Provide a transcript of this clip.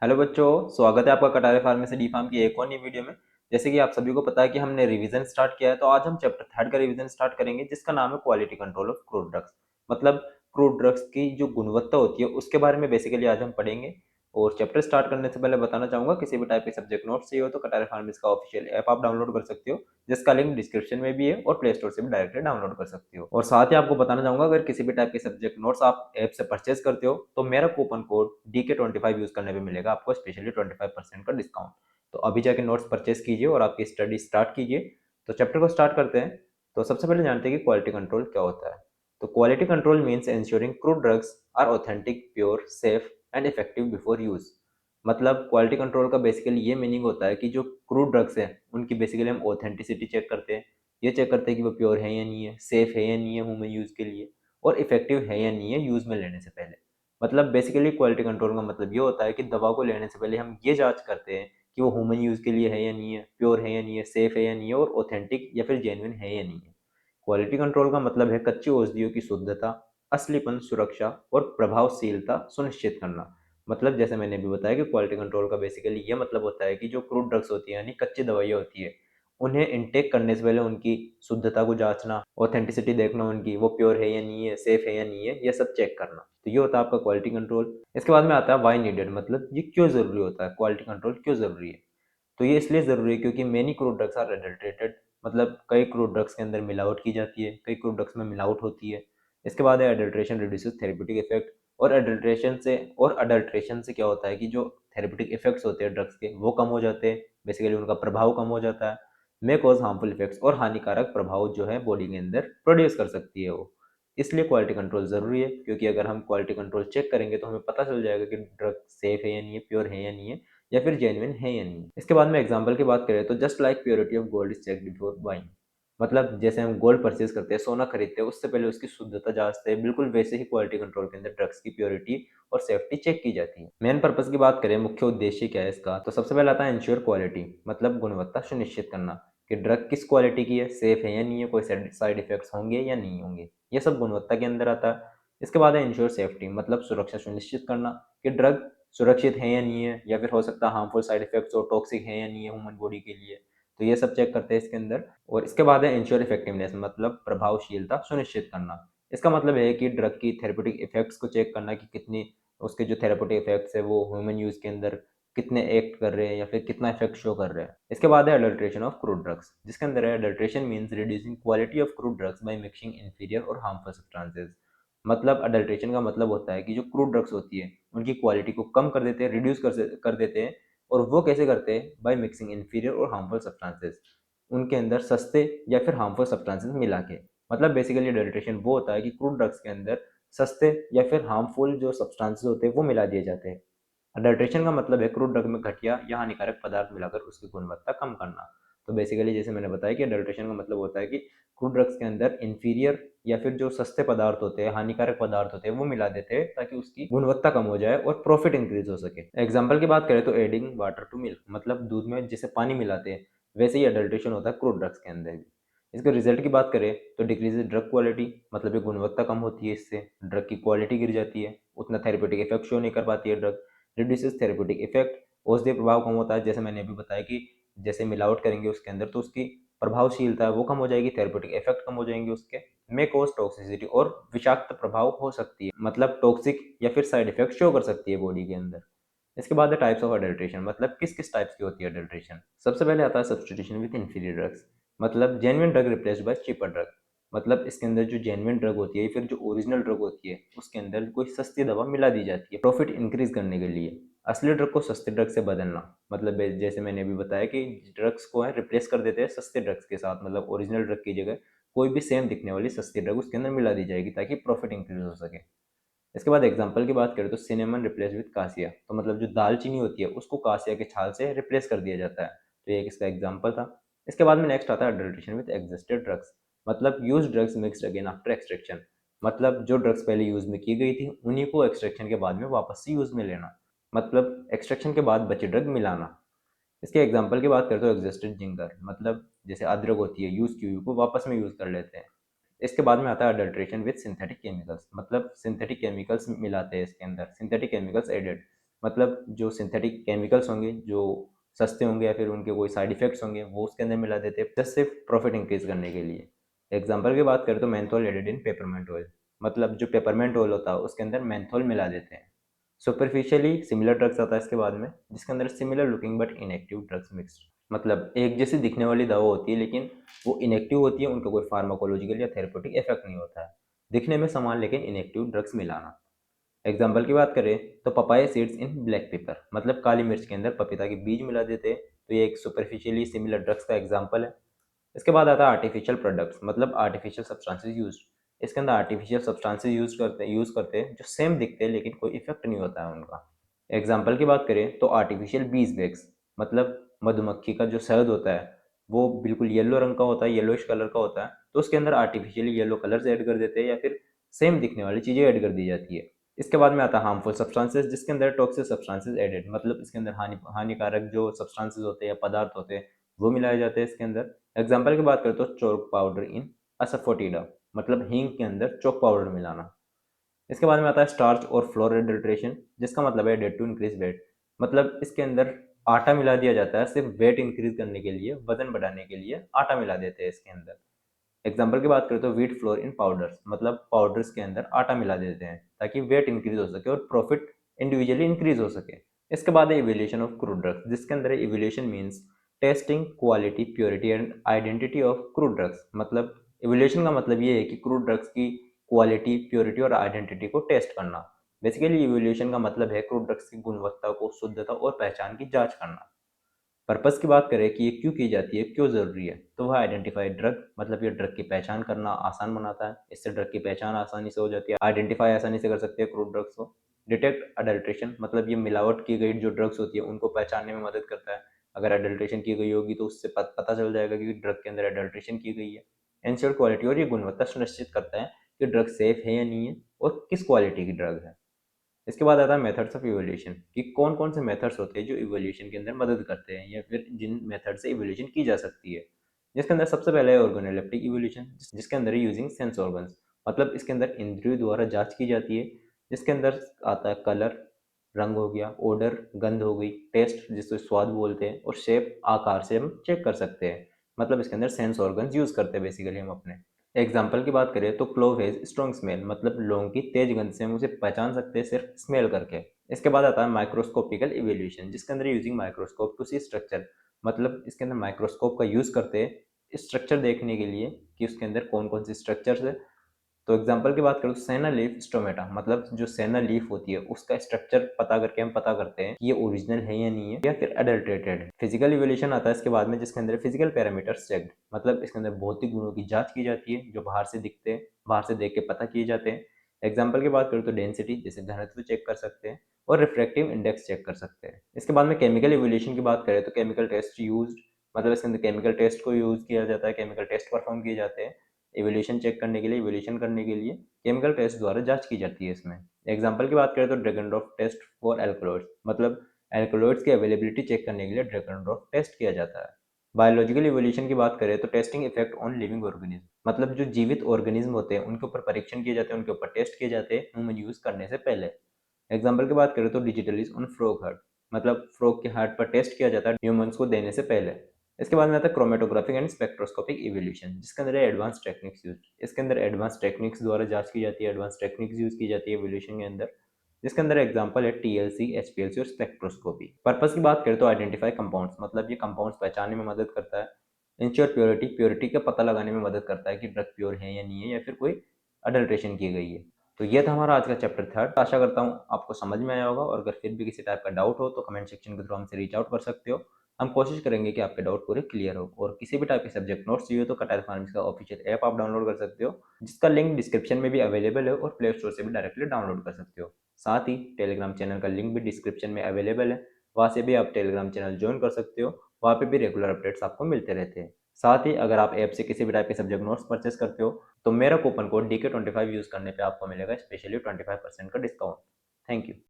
Hello बच्चों, स्वागत है आपका कटारे फार्मेसी डी फार्म की एक और नई वीडियो में। जैसे कि आप सभी को पता है कि हमने रिवीजन स्टार्ट किया है, तो आज हम चैप्टर थर्ड का रिवीजन स्टार्ट करेंगे जिसका नाम है quality control of crude drugs. मतलब क्रूड ड्रग्स की जो गुणवत्ता होती है उसके बारे में बेसिकली आज हम पढ़ेंगे। और चैप्टर स्टार्ट करने से पहले बताना चाहूंगा, किसी भी टाइप के सब्जेक्ट नोट्स चाहिए हो तो कटारे फार्मेसी का ऑफिशियल ऐप आप डाउनलोड कर सकते हो, जिसका लिंक डिस्क्रिप्शन में भी है, और प्ले स्टोर से भी डायरेक्टली डाउनलोड कर सकते हो। और साथ ही आपको बताना चाहूंगा, अगर किसी भी टाइप के सब्जेक्ट नोट्स आप ऐप से परचेज करते हो तो मेरा कूपन कोड DK25 यूज करने पे मिलेगा आपको स्पेशली 25% का डिस्काउंट। तो अभी जाके नोट्स परचेज कीजिए और आपकी स्टडी स्टार्ट कीजिए। तो चैप्टर को स्टार्ट करते हैं। तो सबसे पहले जानते हैं कि क्वालिटी कंट्रोल क्या होता है। तो quality control means ensuring crude drugs are authentic, pure, safe and effective before use। मतलब क्वालिटी कंट्रोल का बेसिकली ये मीनिंग होता है कि जो क्रूड ड्रग्स हैं उनकी बेसिकली हम ऑथेंटिसिटी चेक करते हैं। ये चेक करते हैं कि वो प्योर है या नहीं है, सेफ है या नहीं है ह्यूमन यूज़ के लिए, और इफेक्टिव है या नहीं है यूज़ में लेने से पहले। मतलब बेसिकली क्वालिटी कंट्रोल का मतलब ये होता है कि दवा को लेने से पहले हम ये जांच करते हैं कि वो ह्यूमन यूज़ के लिए है या नहीं है, प्योर है या नहीं है, सेफ है या नहीं है, और ऑथेंटिक या फिर जेन्युइन है या नहीं है। क्वालिटी कंट्रोल का मतलब है कच्ची औषधियों की शुद्धता, असलीपन, सुरक्षा और प्रभावशीलता सुनिश्चित करना। मतलब जैसे मैंने भी बताया कि क्वालिटी कंट्रोल का बेसिकली ये मतलब होता है कि जो क्रूड ड्रग्स होती है यानी कच्ची दवाइयाँ होती है, उन्हें इनटेक करने से पहले उनकी शुद्धता को जांचना, ऑथेंटिसिटी देखना उनकी, वो प्योर है या नहीं है, सेफ है या नहीं है, ये सब चेक करना। तो ये होता है आपका क्वालिटी कंट्रोल। इसके बाद में आता है वाई नीडेड, मतलब ये क्यों ज़रूरी होता है, क्वालिटी कंट्रोल क्यों ज़रूरी है। तो ये इसलिए ज़रूरी है क्योंकि many crude drugs are adulterated. मतलब कई क्रूड ड्रग्स के अंदर मिलावट की जाती है, कई क्रूड ड्रग्स में मिलावट होती है। इसके बाद है एडल्ट्रेशन रिड्यूसेस थेरेप्यूटिक इफेक्ट। और अडल्ट्रेशन से क्या होता है कि जो थेरेप्यूटिक इफेक्ट्स होते हैं ड्रग्स के वो कम हो जाते हैं, बेसिकली उनका प्रभाव कम हो जाता है। मे कॉज हार्मफुल इफेक्ट्स, और हानिकारक प्रभाव जो है बॉडी के अंदर प्रोड्यूस कर सकती है वो। इसलिए क्वालिटी कंट्रोल ज़रूरी है, क्योंकि अगर हम क्वालिटी कंट्रोल चेक करेंगे तो हमें पता चल जाएगा कि ड्रग सेफ है या नहीं है, प्योर है या नहीं है, या फिर जेन्युइन है या नहीं। इसके बाद में एग्जांपल की बात करें तो just like purity of gold is checked before buying. मतलब जैसे हम गोल्ड परचेज करते हैं, सोना खरीदते हैं, उससे पहले उसकी शुद्धता जांचते हैं, बिल्कुल वैसे ही क्वालिटी कंट्रोल के अंदर ड्रग्स की प्योरिटी और सेफ्टी चेक की जाती है। मेन पर्पस की बात करें, मुख्य उद्देश्य क्या है इसका, तो सबसे पहले आता है इंश्योर क्वालिटी, मतलब गुणवत्ता सुनिश्चित करना कि ड्रग किस क्वालिटी की है, सेफ है या नहीं है, कोई साइड इफेक्ट्स होंगे या नहीं होंगे, ये सब गुणवत्ता के अंदर आता है। इसके बाद है इंश्योर सेफ्टी, मतलब सुरक्षा सुनिश्चित करना कि ड्रग सुरक्षित है या नहीं है, या फिर हो सकता है हार्मफुल साइड इफेक्ट्स और टॉक्सिक है या नहीं है ह्यूमन बॉडी के लिए। तो ये सब चेक करते हैं इसके अंदर। और इसके बाद है इंश्योर इफेक्टिवनेस, मतलब प्रभावशीलता सुनिश्चित करना। इसका मतलब है कि ड्रग की थेरेप्यूटिक इफेक्ट्स को चेक करना कि कितनी उसके जो थेरेप्यूटिक इफेक्ट्स है वो ह्यूमन यूज के अंदर कितने एक्ट कर रहे हैं या फिर कितना इफेक्ट शो कर रहे हैं। इसके बाद है अडल्ट्रेशन ऑफ क्रूड ड्रग्स, जिसके अंदर है adulteration means reducing quality of crude drugs by mixing inferior और हार्मफुल सब्सटेंसेस। मतलब अडल्ट्रेशन का मतलब होता है कि जो क्रूड ड्रग्स होती है उनकी क्वालिटी को कम कर देते हैं, रिड्यूस कर देते हैं। और वो कैसे करते हैं, बाय मिक्सिंग इन्फीरियर और हार्मफुल सब्सटेंसेस, उनके अंदर सस्ते या फिर हार्मफुल सब्सटेंसेस मिला के। मतलब बेसिकली अडल्ट्रेशन वो होता है कि क्रूड ड्रग्स के अंदर सस्ते या फिर हार्मफुल जो सब्सटेंसेस होते हैं वो मिला दिए जाते हैं। अडल्ट्रेशन का मतलब है क्रूड ड्रग में घटिया या हानिकारक पदार्थ मिलाकर उसकी गुणवत्ता कम करना। तो बेसिकली जैसे मैंने बताया कि अडल्ट्रेशन का मतलब होता है कि क्रूड ड्रग्स के अंदर इंफीरियर या फिर जो सस्ते पदार्थ होते हैं, हानिकारक पदार्थ होते हैं, वो मिला देते हैं ताकि उसकी गुणवत्ता कम हो जाए और प्रॉफिट इंक्रीज हो सके। एग्जाम्पल की बात करें तो एडिंग वाटर टू मिल्क, मतलब दूध में जैसे पानी मिलाते हैं वैसे ही अडल्ट्रेशन होता है क्रूड ड्रग्स के अंदर भी। इसके रिजल्ट की बात करें तो डिक्रीज ड्रग क्वालिटी, मतलब ये गुणवत्ता कम होती है, इससे ड्रग की क्वालिटी गिर जाती है, उतना थेरेपेटिक इफेक्ट शो नहीं कर पाती है ड्रग। रिड्यूसेस थेरेप्यूटिक इफेक्ट, औषधीय प्रभाव कम होता है, जैसे मैंने अभी बताया कि जैसे मिलावट करेंगे उसके अंदर तो उसकी प्रभावशीलता है वो कम हो जाएगी, थेरेप्यूटिक इफेक्ट कम हो जाएंगे उसके। मे कॉज टॉक्सिसिटी, और विषाक्त प्रभाव हो सकती है, मतलब टॉक्सिक या फिर साइड इफेक्ट शो कर सकती है बॉडी के अंदर। इसके बाद है टाइप्स ऑफ अडल्ट्रेशन, मतलब किस किस टाइप्स की होती है अडल्ट्रेशन। सबसे पहले आता है सब्सटीट्यूशन विद इंफीरियर ड्रग्स, मतलब genuine drug replaced by cheaper drug. मतलब इसके अंदर जो जेन्युइन ड्रग होती है फिर जो ओरिजिनल ड्रग होती है उसके अंदर कोई सस्ती दवा मिला दी जाती है प्रॉफिट इंक्रीज करने के लिए। असली ड्रग को सस्ते ड्रग से बदलना, मतलब जैसे मैंने अभी बताया कि ड्रग्स को है रिप्लेस कर देते हैं सस्ते ड्रग्स के साथ, मतलब ओरिजिनल ड्रग की जगह कोई भी सेम दिखने वाली सस्ती ड्रग उसके अंदर मिला दी जाएगी ताकि प्रॉफिट इंक्रीज हो सके। इसके बाद एग्जांपल की बात करें तो सिनेमन रिप्लेस विद कासिया, तो मतलब जो दालचीनी होती है उसको कासिया के छाल से रिप्लेस कर दिया जाता है। तो ये एक इसका एग्जांपल था। इसके बाद में नेक्स्ट आता है अडल्ट्रेशन विद एग्जिस्टेड ड्रग्स, मतलब use drugs mixed again after extraction. मतलब जो ड्रग्स पहले यूज में की गई थी उन्हीं को एक्सट्रैक्शन के बाद में वापस से यूज में लेना, मतलब एक्सट्रैक्शन के बाद बचे ड्रग मिलाना। इसके एग्जांपल की बात करें तो एग्जिस्टेड जिंगर, मतलब जैसे अदरक होती है यूज की हुई को वापस में यूज कर लेते हैं। इसके बाद में आता है अडल्ट्रेशन विद सिंथेटिक केमिकल्स, मतलब सिंथेटिक केमिकल्स मिलाते हैं इसके अंदर, सिंथेटिक केमिकल्स एडेड। मतलब जो सिंथेटिक केमिकल्स होंगे जो सस्ते होंगे या फिर उनके कोई साइड इफेक्ट्स होंगे वो उसके अंदर मिला देते हैं जस्ट सिर्फ प्रॉफिट इंक्रीज करने के लिए। एग्जाम्पल की बात करें तो menthol added in peppermint oil, मतलब जो पेपरमेंट ऑयल होता है उसके अंदर मेंथोल मिला देते हैं। सुपरफिशियली सिमिलर ड्रग्स आता है इसके बाद में, जिसके अंदर similar looking but inactive drugs mixed, मतलब एक जैसी दिखने वाली दवा होती है लेकिन वो इनएक्टिव होती है, उनका कोई फार्माकोलॉजिकल या थेरेप्यूटिक इफेक्ट नहीं होता है, दिखने में समान लेकिन इनएक्टिव ड्रग्स मिलाना। एग्जाम्पल की बात करें तो पपाया सीड्स इन ब्लैक पेपर, मतलब काली मिर्च के अंदर पपीता के बीज मिला देते हैं, तो ये एक सुपरफिशियली सिमिलर ड्रग्स का एग्जाम्पल है। इसके बाद आता है आर्टिफिशियल प्रोडक्ट्स, मतलब आर्टिफिशियल सब्सटेंसेस यूज। इसके अंदर आर्टिफिशियल सब्सटेंसेस यूज करते हैं जो सेम दिखते हैं लेकिन कोई इफेक्ट नहीं होता है उनका। एग्जाम्पल की बात करें तो आर्टिफिशियल बीज वैक्स, मतलब मधुमक्खी का जो शहद होता है वो बिल्कुल येलो रंग का होता है, येलोइश कलर का होता है, तो उसके अंदर आर्टिफिशियली येलो कलर्स ऐड कर देते हैं या फिर सेम दिखने वाली चीज़ें ऐड कर दी जाती है। इसके बाद में आता है हार्मफुल सब्सटेंसेस, जिसके अंदर टॉक्सिक सब्सटेंसेस एडेड, मतलब इसके अंदर हानिकारक जो सब्सटेंसेस होते हैं या पदार्थ होते हैं वो मिलाए जाते हैं इसके अंदर। एग्जाम्पल की बात करें तो चोक पाउडर इन असफोटिडा, मतलब हींग के अंदर चोक पाउडर मिलाना। इसके बाद में आता है स्टार्च और फ्लोर एडल्ट्रेशन, जिसका मतलब है डेट टू इंक्रीज वेट, मतलब इसके अंदर आटा मिला दिया जाता है सिर्फ वेट इंक्रीज करने के लिए, वजन बढ़ाने के लिए आटा मिला देते हैं इसके अंदर। एग्जाम्पल की बात करें तो व्हीट फ्लोर इन पाउडर्स, मतलब पाउडर्स के अंदर आटा मिला देते हैं ताकि वेट इंक्रीज हो सके और प्रॉफिट इंडिविजुअली इंक्रीज हो सके। इसके बाद है इवोल्यूशन ऑफ क्रूड ड्रग्स, जिसके अंदर evolution means testing quality purity and identity of crude drugs, मतलब इवोल्यूशन का मतलब ये है कि क्रूड ड्रग्स की क्वालिटी प्योरिटी और आइडेंटिटी को टेस्ट करना। बेसिकली इवोल्यूशन का मतलब है क्रूड ड्रग्स की गुणवत्ता को, शुद्धता और पहचान की जांच करना। पर्पस की बात करें कि ये क्यों की जाती है, क्यों ज़रूरी है, तो वह आइडेंटिफाई ड्रग, मतलब ये ड्रग की पहचान करना आसान बनाता है, इससे ड्रग की पहचान आसानी से हो जाती है, आइडेंटिफाई आसानी से कर सकते हैं क्रूड ड्रग्स को। डिटेक्ट अडल्ट्रेशन, मतलब ये मिलावट की गई जो ड्रग्स होती है उनको पहचानने में मदद करता है, अगर अडल्ट्रेशन की गई होगी तो उससे पता चल जाएगा कि ड्रग के अंदर अडल्ट्रेशन की गई है। इंश्योर क्वालिटी, और ये गुणवत्ता सुनिश्चित करता है कि ड्रग सेफ है या नहीं है और किस क्वालिटी की ड्रग है। इसके बाद आता है मेथड्स ऑफ इवोल्यूशन, कि कौन कौन से मेथड्स होते हैं जो इवोल्यूशन के अंदर मदद करते हैं या फिर जिन मेथड से इवोल्यूशन की जा सकती है। जिसके अंदर सबसे पहले है ऑर्गेनोलेप्टिक इवोल्यूशन, जिसके अंदर है यूजिंग सेंस ऑर्गन्स, मतलब इसके अंदर इंद्रियों द्वारा जांच की जाती है, जिसके अंदर आता है कलर, रंग हो गया, ओडर गंध हो गई, टेस्ट जिसको स्वाद बोलते हैं, और शेप आकार से हम चेक कर सकते हैं, मतलब इसके अंदर सेंस ऑर्गन्स यूज करते हैं बेसिकली हम अपने। एग्जाम्पल की बात करें तो क्लोव हैज स्ट्रॉन्ग स्मेल, मतलब लौंग की तेज गंध से हम उसे पहचान सकते हैं सिर्फ स्मेल करके। इसके बाद आता है माइक्रोस्कोपिकल इवेल्यूशन, जिसके अंदर using microscope to see structure, मतलब इसके अंदर माइक्रोस्कोप का यूज करते हैं स्ट्रक्चर देखने के लिए कि उसके अंदर कौन कौन सी स्ट्रक्चर्स है। तो एग्जाम्पल की बात करूँ तो सेना लीफ स्टोमेटा, मतलब जो सेना लीफ होती है उसका स्ट्रक्चर पता करके हम पता करते हैं कि ये ओरिजिनल है या नहीं है या फिर अडल्ट्रेटेड है। फिजिकल इवोल्यूशन आता है इसके बाद में, जिसके अंदर फिजिकल पैरामीटर्स चेक्ड, मतलब इसके अंदर भौतिक गुणों की जांच की जाती है जो बाहर से दिखते हैं, बाहर से देख के पता किए जाते हैं। एग्जाम्पल की बात करूँ तो डेंसिटी, जैसे घनत्व चेक कर सकते हैं, और रिफ्रैक्टिव इंडेक्स चेक कर सकते हैं। इसके बाद में केमिकल इवोल्यूशन की बात करें तो केमिकल टेस्ट यूज, मतलब इसके अंदर केमिकल टेस्ट को यूज किया जाता है, केमिकल टेस्ट परफॉर्म किए जाते हैं इवोल्यूशन चेक करने के लिए, इवोल्यूशन करने के लिए केमिकल टेस्ट द्वारा जांच की जाती है इसमें। एग्जाम्पल की बात करें तो ड्रैगनड्रॉफ टेस्ट फॉर एल्कलॉइड्स, मतलब एल्कलॉइड्स की अवेलेबिलिटी चेक करने के लिए ड्रैगनड्रॉफ टेस्ट किया जाता है। बायोलॉजिकल इवोल्यूशन की बात करें तो testing effect on living organism, मतलब जो जीवित ऑर्गेनिज्म होते हैं उनके ऊपर परीक्षण किए जाते हैं, उनके ऊपर टेस्ट किए जाते हैं ह्यूमन यूज करने से पहले। एग्जाम्पल की बात करें तो डिजिटलीज ऑन फ्रॉग हार्ट, मतलब फ्रॉग के हार्ट पर टेस्ट किया जाता है ह्यूमंस को देने से पहले। इसके बाद में आता है क्रोमेटोग्राफिक एंड स्पेक्ट्रोस्कोपिक इवोल्यूशन, जिसके अंदर एडवांस टेक्निक्स यूज, इसके अंदर एडवांस टेक्निक्स द्वारा जांच की जाती है, एडवांस टेक्निक्स यूज की जाती है इवोल्यूशन के अंदर, जिसके अंदर एग्जांपल है टीएलसी, एचपीएलसी और स्पेक्ट्रोस्कोपी। पर्पस की बात करें तो आइडेंटिफाई कंपाउंड्स, मतलब ये कंपाउंड्स पहचानने में मदद करता है। इंश्योर प्योरिटी, प्योरिटी का पता लगाने में मदद करता है कि ड्रग प्योर है या नहीं है या फिर कोई अडल्ट्रेशन की गई है। तो ये था हमारा आज का चैप्टर थर्ड। आशा करता हूँ आपको समझ में आया होगा, और अगर फिर भी किसी टाइप का डाउट हो तो कमेंट सेक्शन के थ्रू हमसे रीच आउट कर सकते हो। हम कोशिश करेंगे कि आपके डाउट पूरे क्लियर हो, और किसी भी टाइप के सब्जेक्ट नोट्स चाहिए तो कटार फार्मेसी का ऑफिशियल ऐप आप डाउनलोड कर सकते हो, जिसका लिंक डिस्क्रिप्शन में भी अवेलेबल है, और प्ले स्टोर से भी डायरेक्टली डाउनलोड कर सकते हो। साथ ही टेलीग्राम चैनल का लिंक भी डिस्क्रिप्शन में अवेलेबल है, वहाँ से भी आप टेलीग्राम चैनल ज्वाइन कर सकते हो, वहाँ पे भी रेगुलर अपडेट्स आपको मिलते रहते हैं। साथ ही अगर आप ऐप से किसी भी टाइप के सब्जेक्ट नोट्स परचेस करते हो तो मेरा कूपन कोड DK25 यूज़ करने पे आपको मिलेगा स्पेशली 25% का डिस्काउंट। Thank you.